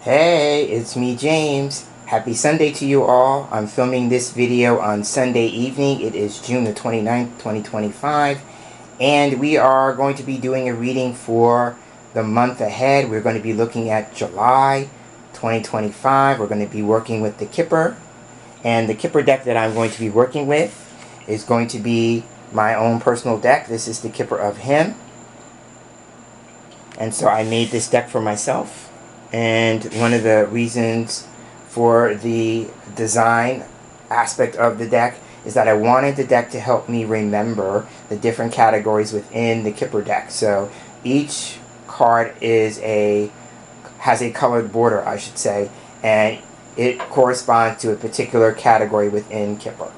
Hey, it's me, James. Happy Sunday to you all. I'm filming this video on Sunday evening. It is June the 29th, 2025. And we are going to be doing a reading for the month ahead. We're going to be looking at July 2025. We're going to be working with the Kipper. And the Kipper deck that I'm going to be working with is going to be my own personal deck. This is the Kipper of Himm. And so I made this deck for myself. And one of the reasons for the design aspect of the deck is that I wanted the deck to help me remember the different categories within the Kipper deck. So each card has a colored border, I should say, and it corresponds to a particular category within Kipper.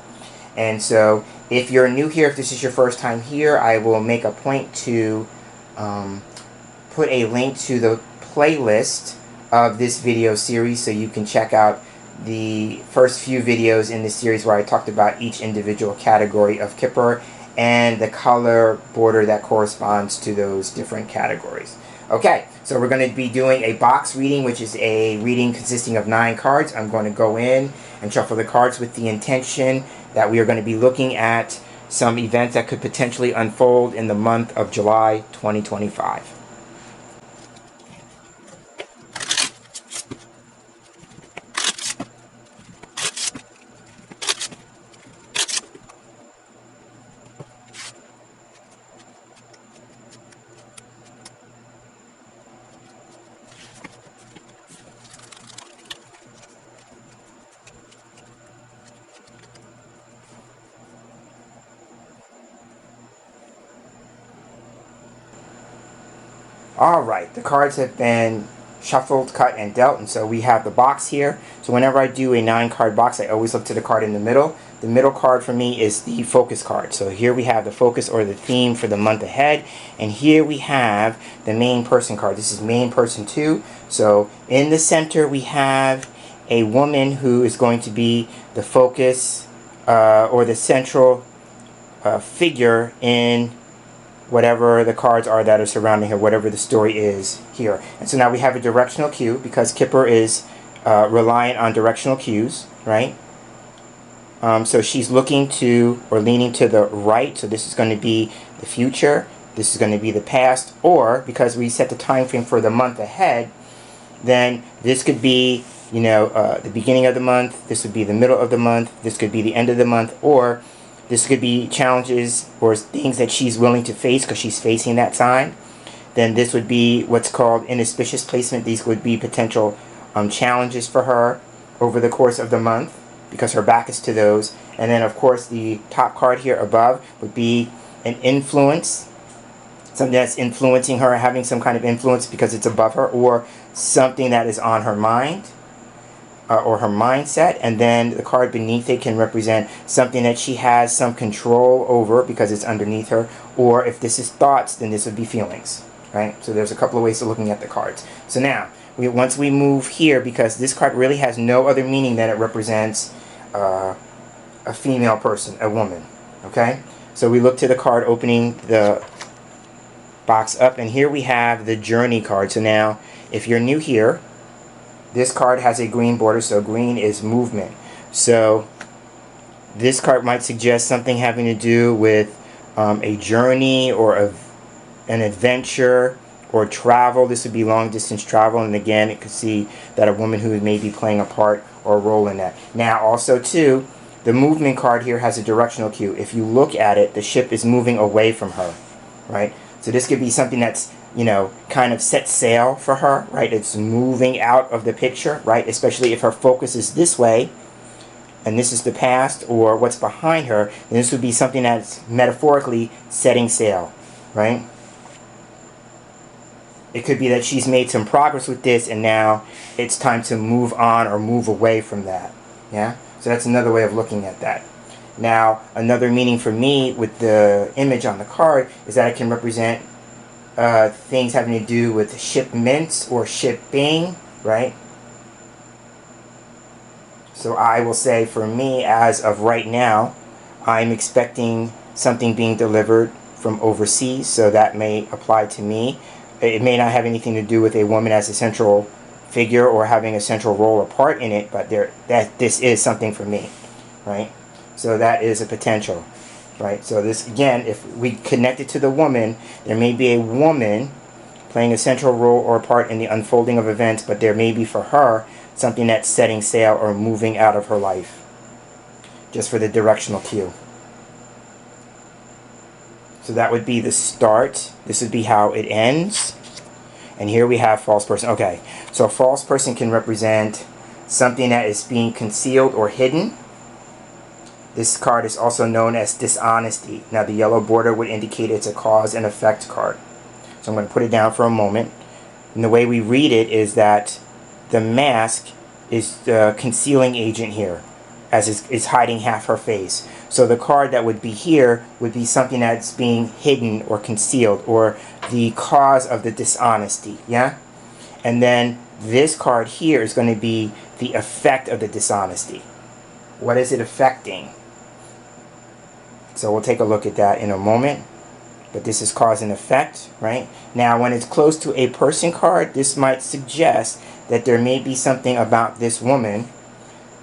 And so if you're new here, if this is your first time here, I will make a point to put a link to the playlist of this video series so you can check out the first few videos in this series where I talked about each individual category of Kipper and the color border that corresponds to those different categories. Okay, so we're going to be doing a box reading, which is a reading consisting of 9 cards. I'm going to go in and shuffle the cards with the intention that we are going to be looking at some events that could potentially unfold in the month of July 2025. Alright, the cards have been shuffled, cut, and dealt, and so we have the box here. So whenever I do a 9-card box, I always look to the card in the middle. The middle card for me is the focus card. So here we have the focus or the theme for the month ahead, and here we have the main person card. This is main person 2. So in the center we have a woman who is going to be the focus or the central figure in whatever the cards are that are surrounding her, whatever the story is here. And so now we have a directional cue because Kipper is reliant on directional cues, right? So she's looking to or leaning to the right. So this is going to be the future. This is going to be the past. Or because we set the time frame for the month ahead, then this could be, you know, the beginning of the month. This would be the middle of the month. This could be the end of the month. Or this could be challenges or things that she's willing to face because she's facing that sign. Then this would be what's called inauspicious placement. These would be potential challenges for her over the course of the month because her back is to those. And then, of course, the top card here above would be an influence. Something that's influencing her, having some kind of influence because it's above her, or something that is on her mind. Or her mindset. And then the card beneath it can represent something that she has some control over because it's underneath her, or if this is thoughts, then this would be feelings, right? So there's a couple of ways of looking at the cards. So now once we move here, because this card really has no other meaning than it represents a female person, a woman, okay? So we look to the card opening the box up, and here we have the journey card. So now if you're new here, this card has a green border, so green is movement. So this card might suggest something having to do with a journey or an adventure or travel. This would be long distance travel, and again, it could see that a woman who may be playing a part or a role in that. Now also too, the movement card here has a directional cue. If you look at it, the ship is moving away from her, right? So this could be something that's, you know, kind of set sail for her, right? It's moving out of the picture, right? Especially if her focus is this way, and this is the past or what's behind her, then this would be something that's metaphorically setting sail, right? It could be that she's made some progress with this, and now it's time to move on or move away from that, yeah? So that's another way of looking at that. Now, another meaning for me with the image on the card is that it can represent things having to do with shipments or shipping, right? So I will say for me, as of right now, I'm expecting something being delivered from overseas, so that may apply to me. It may not have anything to do with a woman as a central figure or having a central role or part in it, but this is something for me, right? So that is a potential, right? So this, again, if we connect it to the woman, there may be a woman playing a central role or part in the unfolding of events, but there may be for her something that's setting sail or moving out of her life, just for the directional cue. So that would be the start. This would be how it ends. And here we have false person. Okay, so a false person can represent something that is being concealed or hidden. This card is also known as dishonesty. Now the yellow border would indicate it's a cause and effect card. So I'm going to put it down for a moment. And the way we read it is that the mask is the concealing agent here, as is hiding half her face. So the card that would be here would be something that's being hidden or concealed, or the cause of the dishonesty, yeah? And then this card here is going to be the effect of the dishonesty. What is it affecting? So we'll take a look at that in a moment. But this is cause and effect, right? Now, when it's close to a person card, this might suggest that there may be something about this woman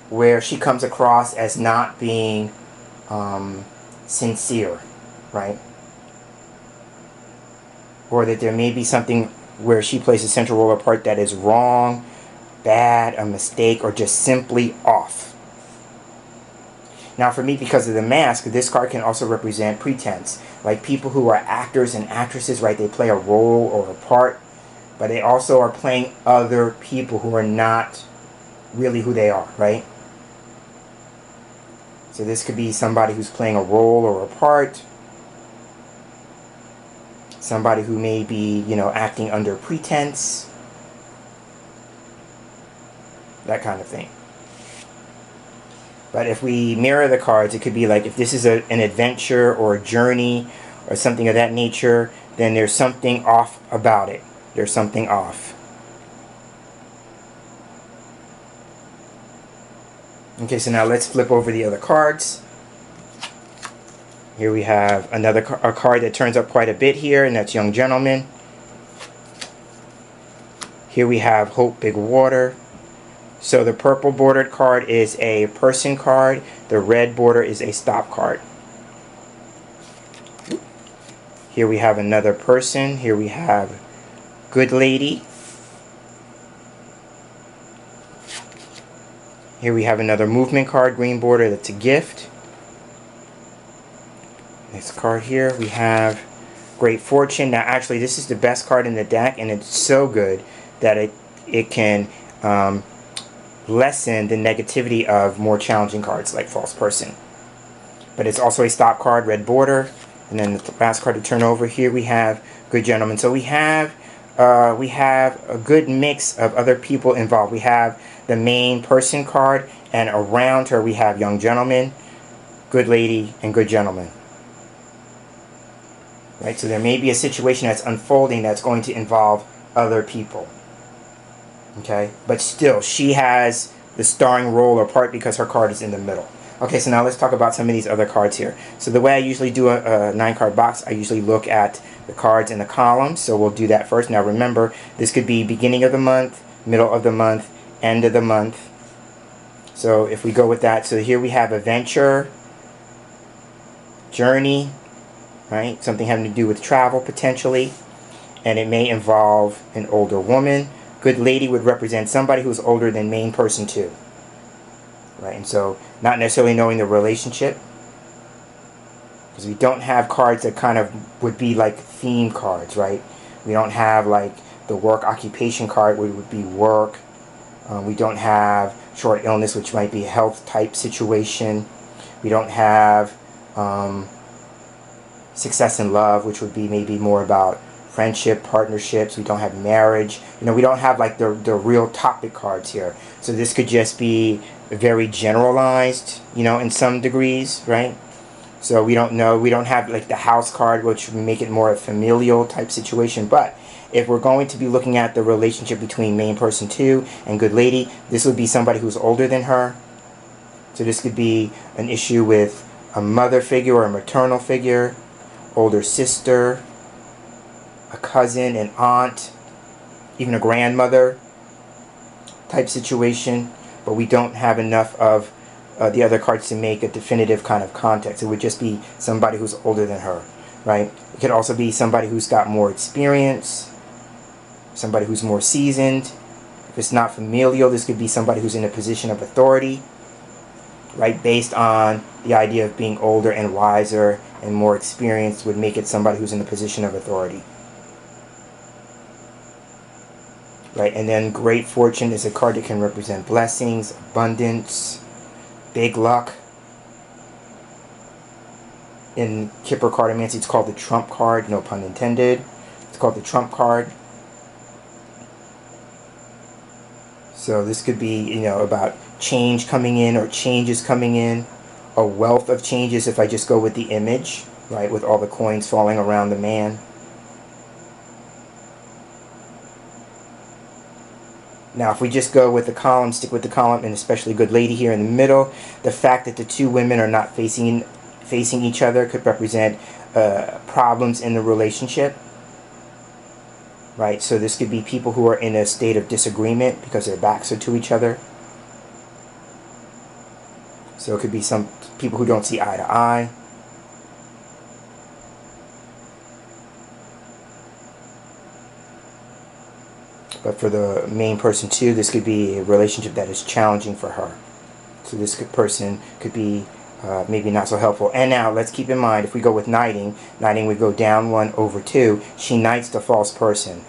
where she comes across as not being sincere, right? Or that there may be something where she plays a central role or part that is wrong, bad, a mistake, or just simply off. Now for me, because of the mask, this card can also represent pretense. Like people who are actors and actresses, right? They play a role or a part, but they also are playing other people who are not really who they are, right? So this could be somebody who's playing a role or a part. Somebody who may be, you know, acting under pretense. That kind of thing. But if we mirror the cards, it could be like if this is an adventure or a journey or something of that nature, then there's something off about it. There's something off. Okay, so now let's flip over the other cards. Here we have a card that turns up quite a bit here, and that's Young Gentleman. Here we have Hope Big Water. So the purple bordered card is a person card. The red border is a stop card. Here we have another person. Here we have Good Lady. Here we have another movement card, green border, that's a gift. Next card here, we have Great Fortune. Now actually this is the best card in the deck, and it's so good that it can lessen the negativity of more challenging cards like False Person. But it's also a stop card, red border. And then the last card to turn over, here we have Good Gentleman. So we have a good mix of other people involved. We have the main person card, and around her we have Young Gentleman, Good Lady, and Good Gentleman. Right, so there may be a situation that's unfolding that's going to involve other people. Okay, but still, she has the starring role or part because her card is in the middle. Okay, so now let's talk about some of these other cards here. So the way I usually do a 9-card box, I usually look at the cards in the columns. So we'll do that first. Now remember, this could be beginning of the month, middle of the month, end of the month. So if we go with that, so here we have adventure, journey, right? Something having to do with travel potentially, and it may involve an older woman. Good Lady would represent somebody who's older than main person 2. Right, and so not necessarily knowing the relationship, because we don't have cards that kind of would be like theme cards, right? We don't have like the work occupation card, which would be work. We don't have short illness, which might be a health type situation. We don't have success in love, which would be maybe more about friendship, partnerships. We don't have marriage. You know, we don't have like the real topic cards here. So this could just be very generalized, you know, in some degrees, right? So we don't know. We don't have like the house card, which would make it more a familial type situation. But if we're going to be looking at the relationship between main person 2 and Good Lady, this would be somebody who's older than her. So this could be an issue with a mother figure or a maternal figure, older sister, a cousin, an aunt, even a grandmother. type situation, but we don't have enough of the other cards to make a definitive kind of context. It would just be somebody who's older than her, right? It could also be somebody who's got more experience, somebody who's more seasoned. If it's not familial, this could be somebody who's in a position of authority, right? Based on the idea of being older and wiser and more experienced would make it somebody who's in a position of authority. Right, and then great fortune is a card that can represent blessings, abundance, big luck. In Kipper cartomancy, it's called the trump card, no pun intended. It's called the trump card. So this could be, about change coming in or changes coming in, a wealth of changes if I just go with the image, right, with all the coins falling around the man. Now, if we just go with the column, stick with the column, and especially good lady here in the middle, the fact that the two women are not facing each other could represent problems in the relationship, right? So this could be people who are in a state of disagreement because their backs are to each other. So it could be some people who don't see eye to eye. But for the main person too, this could be a relationship that is challenging for her. So this person could be maybe not so helpful. And now let's keep in mind, if we go with knighting we go down 1 over 2. She knights the false person.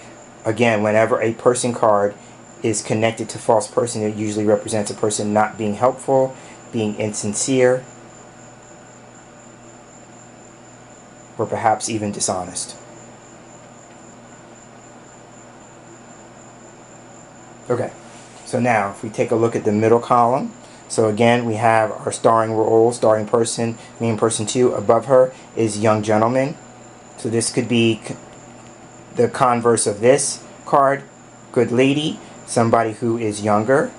Again, whenever a person card is connected to false person, it usually represents a person not being helpful, being insincere, or perhaps even dishonest. Okay, so now if we take a look at the middle column, so again we have our starring role, starring person, main person 2. Above her is young gentleman. So this could be the converse of this card, good lady, somebody who is younger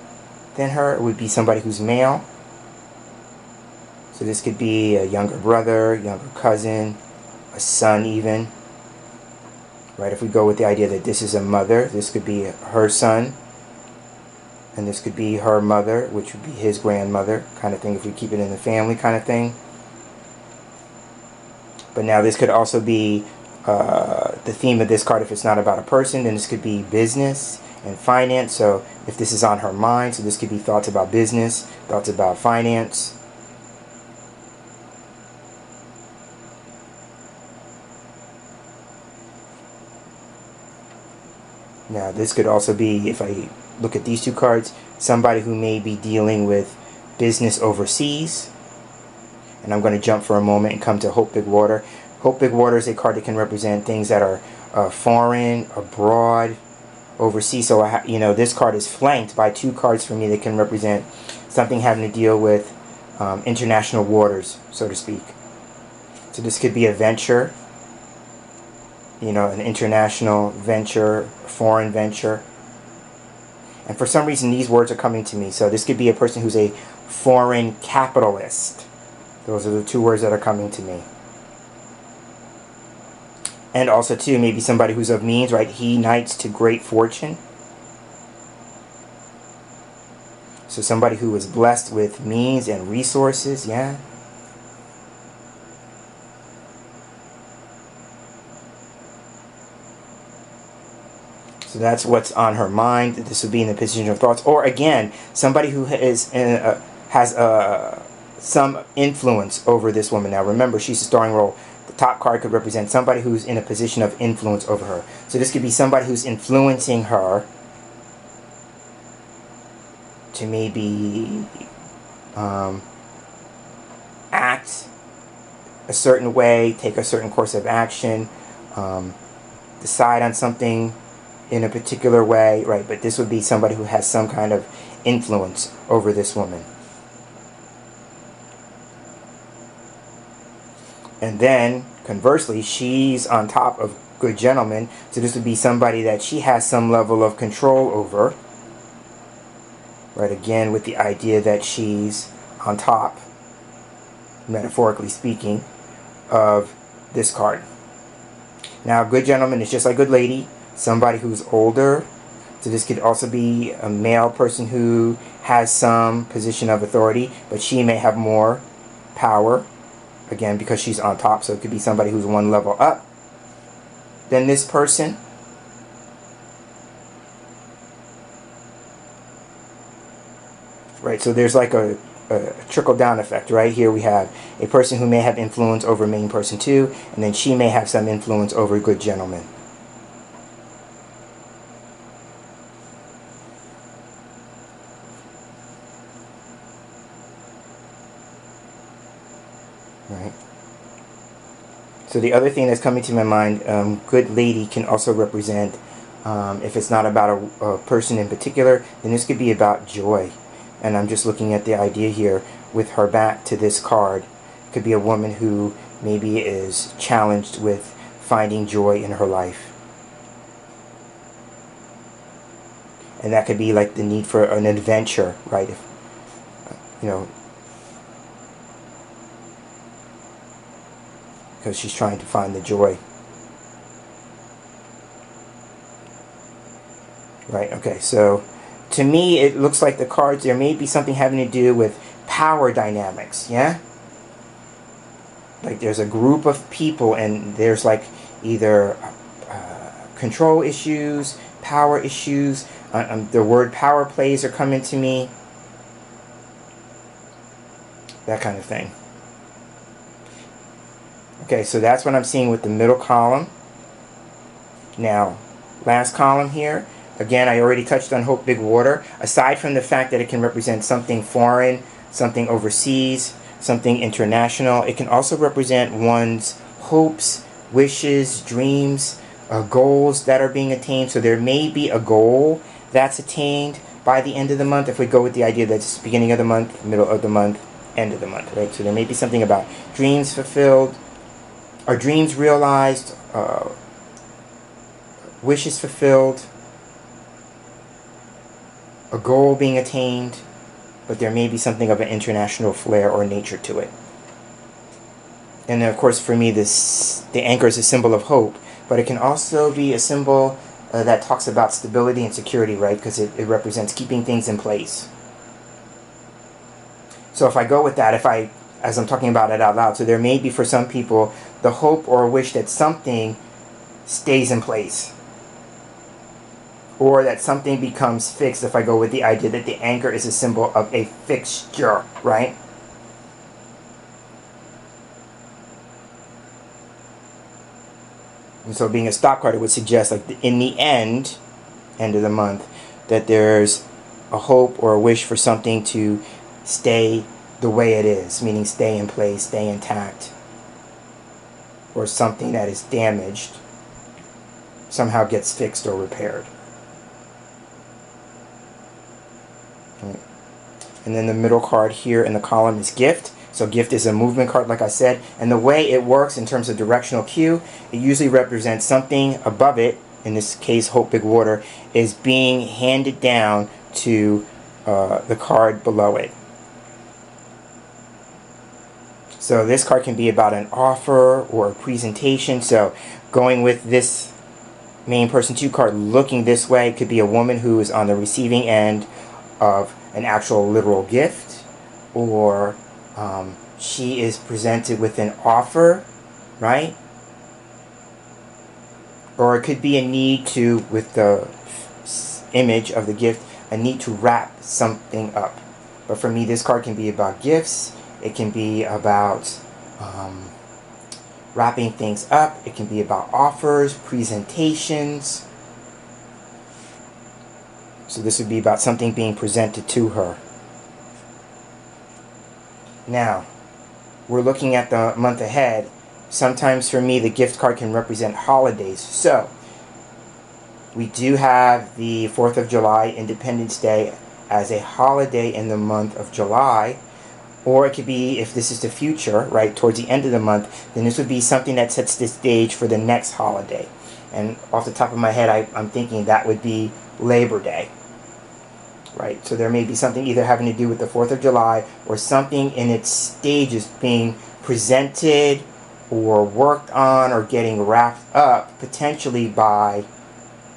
than her. It would be somebody who's male. So this could be a younger brother, younger cousin, a son even. Right, if we go with the idea that this is a mother, this could be her son. And this could be her mother, which would be his grandmother, kind of thing, if we keep it in the family kind of thing. But now this could also be the theme of this card. If it's not about a person, then this could be business and finance. So if this is on her mind, so this could be thoughts about business, thoughts about finance. Now this could also be, if I look at these two cards, somebody who may be dealing with business overseas. And I'm going to jump for a moment and come to Hope Big Water. Hope Big Water is a card that can represent things that are foreign, abroad, overseas. So this card is flanked by 2 cards for me that can represent something having to deal with international waters, so to speak. So this could be a venture, an international venture, foreign venture. And for some reason, these words are coming to me. So this could be a person who's a foreign capitalist. Those are the 2 words that are coming to me. And also, too, maybe somebody who's of means, right? He knights to great fortune. So somebody who is blessed with means and resources, yeah. So that's what's on her mind. This would be in the position of thoughts. Or again, somebody who has some influence over this woman. Now remember, she's a starring role. The top card could represent somebody who's in a position of influence over her. So this could be somebody who's influencing her to maybe act a certain way, take a certain course of action, decide on something in a particular way, right? But this would be somebody who has some kind of influence over this woman. And then, conversely, she's on top of good gentleman, so this would be somebody that she has some level of control over, right? Again, with the idea that she's on top, metaphorically speaking, of this card. Now, good gentleman is just like good lady, somebody who's older, So this could also be a male person who has some position of authority, but she may have more power, again, because she's on top. So it could be somebody who's one level up than this person. Right, so there's like a trickle-down effect. Right here we have a person who may have influence over main person 2, and then she may have some influence over good gentleman. Right. So the other thing that's coming to my mind, good lady can also represent, if it's not about a person in particular, then this could be about joy. And I'm just looking at the idea here with her back to this card. It could be a woman who maybe is challenged with finding joy in her life. And that could be like the need for an adventure, right? If, you know, because she's trying to find the joy. Right, okay, so to me it looks like the cards, there may be something having to do with power dynamics, yeah? Like there's a group of people and there's like either control issues, power issues, the word power plays are coming to me. That kind of thing. Okay, so that's what I'm seeing with the middle column. Now, last column here. Again, I already touched on Hope Big Water. Aside from the fact that it can represent something foreign, something overseas, something international, it can also represent one's hopes, wishes, dreams, goals that are being attained. So there may be a goal that's attained by the end of the month, if we go with the idea that it's beginning of the month, middle of the month, end of the month, right? So there may be something about dreams fulfilled, or dreams realized, wishes fulfilled, a goal being attained, but there may be something of an international flair or nature to it. And then, of course, for me, the anchor is a symbol of hope, but it can also be a symbol that talks about stability and security, right? Because it represents keeping things in place. So if I go with that, as I'm talking about it out loud, so there may be for some people the hope or wish that something stays in place, or that something becomes fixed, if I go with the idea that the anchor is a symbol of a fixture, right? And so being a stop card, it would suggest, like, in the end of the month, that there's a hope or a wish for something to stay the way it is, meaning stay in place, stay intact, or something that is damaged somehow gets fixed or repaired. And then the middle card here in the column is gift. So gift is a movement card, like I said. And the way it works in terms of directional cue, it usually represents something above it, in this case Hope Big Water, is being handed down to the card below it. So this card can be about an offer or a presentation. So going with this main person 2 card, looking this way, could be a woman who is on the receiving end of an actual literal gift, or she is presented with an offer, right? Or it could be a need to, with the image of the gift, a need to wrap something up. But for me, this card can be about gifts. It can be about wrapping things up. It can be about offers, presentations. So this would be about something being presented to her. Now, we're looking at the month ahead. Sometimes for me, the gift card can represent holidays. So, we do have the 4th of July, Independence Day, as a holiday in the month of July. Or it could be, if this is the future, right, towards the end of the month, then this would be something that sets the stage for the next holiday. And off the top of my head, I'm thinking that would be Labor Day. Right, so there may be something either having to do with the 4th of July, or something in its stages being presented or worked on or getting wrapped up, potentially by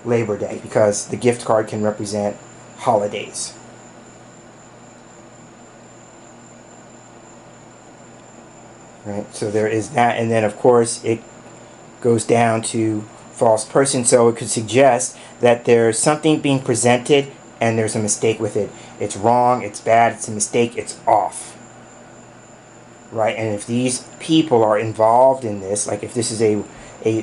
Labor Day, because the gift card can represent holidays. Right, so there is that, and then of course it goes down to false person, so it could suggest that there's something being presented and there's a mistake with it. It's wrong, it's bad, it's a mistake, it's off. Right, and if these people are involved in this, like if this is a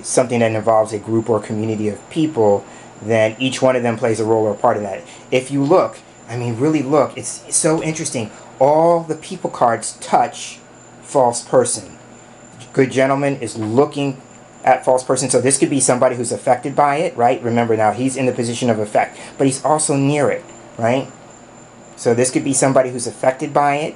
something that involves a group or community of people, then each one of them plays a role or part in that. If you look, I mean really look, it's so interesting. All the people cards touch false person. Good gentleman is looking at false person, so this could be somebody who's affected by it, right? Remember now, he's in the position of effect, but he's also near it, right? So this could be somebody who's affected by it,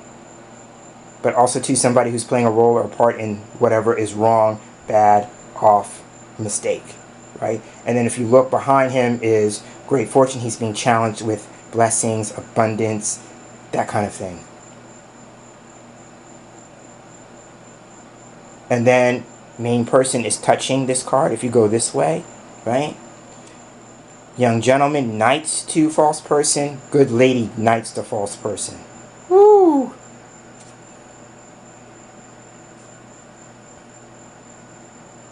but also to somebody who's playing a role or part in whatever is wrong, bad, off, mistake, right? And then if you look behind him is great fortune. He's being challenged with blessings, abundance, that kind of thing. And then main person is touching this card. If you go this way, right? Young gentleman knights to false person. Good lady knights to false person. Woo!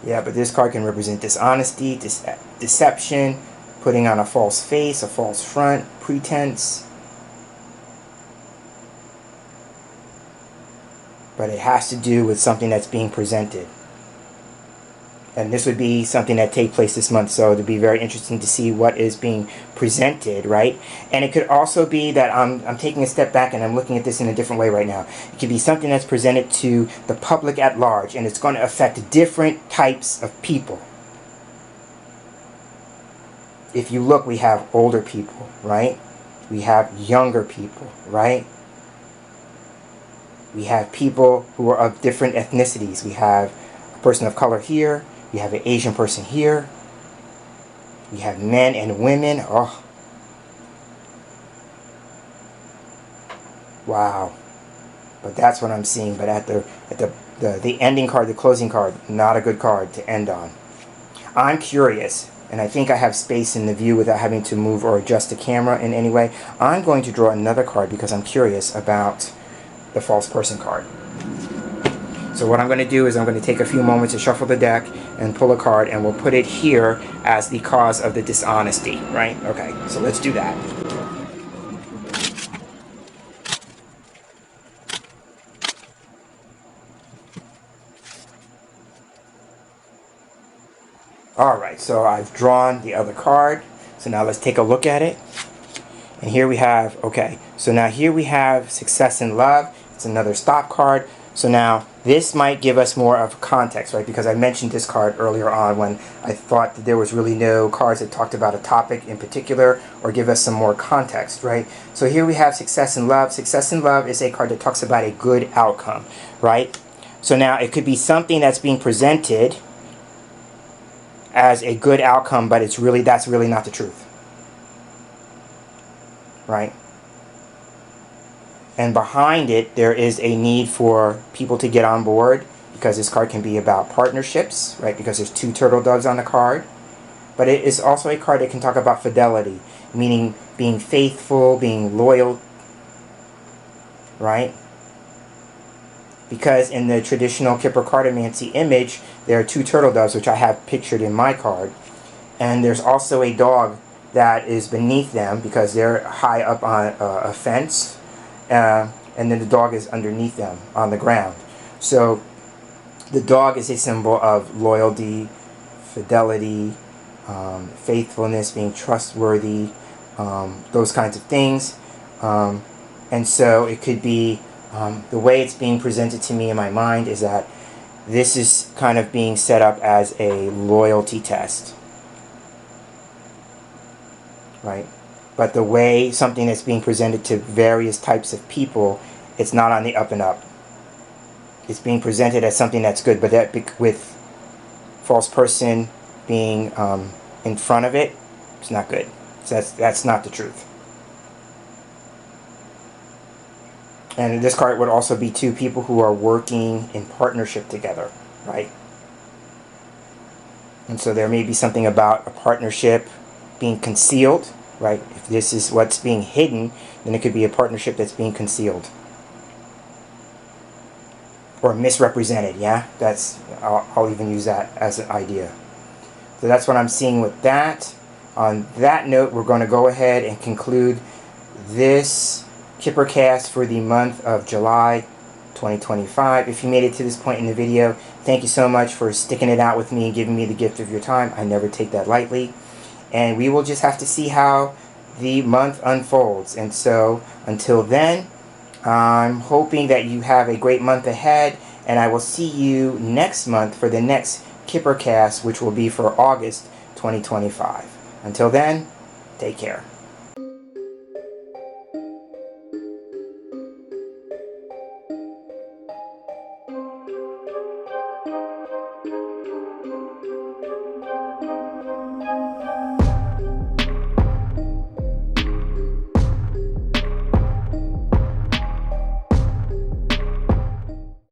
Yeah, but this card can represent dishonesty, deception, putting on a false face, a false front, pretense. But it has to do with something that's being presented. And this would be something that take place this month, so it'd be very interesting to see what is being presented, right? And it could also be that I'm taking a step back and I'm looking at this in a different way right now. It could be something that's presented to the public at large, and it's going to affect different types of people. If you look, we have older people, right? We have younger people, right? We have people who are of different ethnicities. We have a person of color here. We have an Asian person here. We have men and women. Oh. Wow. But that's what I'm seeing. But at the ending card, the closing card, not a good card to end on. I'm curious, and I think I have space in the view without having to move or adjust the camera in any way. I'm going to draw another card because I'm curious about the false person card. So what I'm going to do is I'm going to take a few moments to shuffle the deck and pull a card, and we'll put it here as the cause of the dishonesty, right? Okay, so let's do that. Alright, so I've drawn the other card. So now let's take a look at it. And here we have, okay, so now here we have success in love. It's another stop card. So now this might give us more of context, right? Because I mentioned this card earlier on when I thought that there was really no cards that talked about a topic in particular or give us some more context, right? So here we have success in love. Success in love is a card that talks about a good outcome, right? So now it could be something that's being presented as a good outcome, but that's really not the truth, right? And behind it, there is a need for people to get on board, because this card can be about partnerships, right? Because there's two turtle doves on the card. But it is also a card that can talk about fidelity, meaning being faithful, being loyal, right? Because in the traditional Kipper cartomancy image, there are two turtle doves, which I have pictured in my card. And there's also a dog that is beneath them because they're high up on a fence. And then the dog is underneath them on the ground. So the dog is a symbol of loyalty, fidelity, faithfulness, being trustworthy, those kinds of things. And so it could be, the way it's being presented to me in my mind is that this is kind of being set up as a loyalty test, right? But the way something that's being presented to various types of people, it's not on the up and up. It's being presented as something that's good, but that with false person being in front of it, it's not good. So that's not the truth. And this card would also be two people who are working in partnership together, right? And so there may be something about a partnership being concealed, right? If this is what's being hidden, then it could be a partnership that's being concealed or misrepresented. Yeah, I'll even use that as an idea. So that's what I'm seeing with that. On that note, we're going to go ahead and conclude this Kipper-Cast for the month of July 2025. If you made it to this point in the video, thank you so much for sticking it out with me and giving me the gift of your time. I never take that lightly. And we will just have to see how the month unfolds. And so until then, I'm hoping that you have a great month ahead, and I will see you next month for the next Kipper-Cast, which will be for August 2025. Until then, take care.